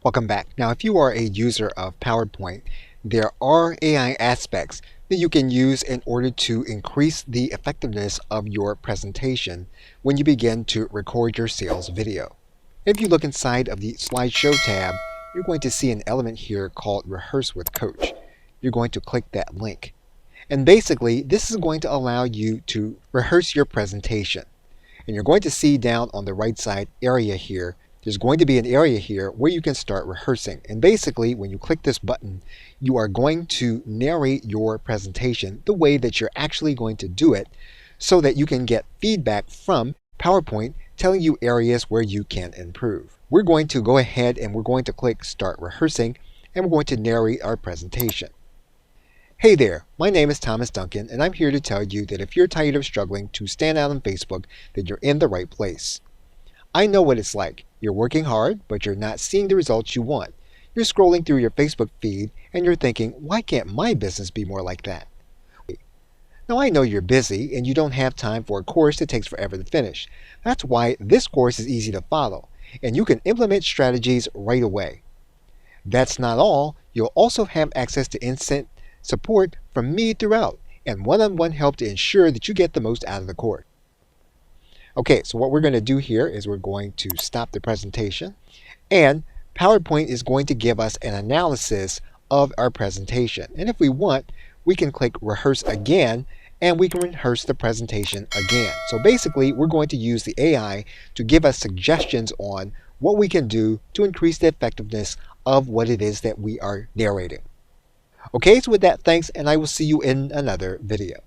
Welcome back. Now, if you are a user of PowerPoint, there are AI aspects that you can use in order to increase the effectiveness of your presentation when you begin to record your sales video. If you look inside of the slideshow tab, you're going to see an element here called Rehearse with Coach. You're going to click that link. And basically, this is going to allow you to rehearse your presentation. And you're going to see down on the right side area here, there's going to be an area here where you can start rehearsing. And basically, when you click this button, you are going to narrate your presentation the way that you're actually going to do it so that you can get feedback from PowerPoint telling you areas where you can improve. We're going to go ahead and we're going to click Start Rehearsing, and we're going to narrate our presentation. Hey there, my name is Thomas Duncan, and I'm here to tell you that if you're tired of struggling to stand out on Facebook, then you're in the right place. I know what it's like. You're working hard, but you're not seeing the results you want. You're scrolling through your Facebook feed, and you're thinking, why can't my business be more like that? Now, I know you're busy, and you don't have time for a course that takes forever to finish. That's why this course is easy to follow, and you can implement strategies right away. That's not all. You'll also have access to instant support from me throughout, and one-on-one help to ensure that you get the most out of the course. Okay, so what we're going to do here is we're going to stop the presentation, and PowerPoint is going to give us an analysis of our presentation. And if we want, we can click Rehearse again, and we can rehearse the presentation again. So basically, we're going to use the AI to give us suggestions on what we can do to increase the effectiveness of what it is that we are narrating. Okay, so with that, thanks, and I will see you in another video.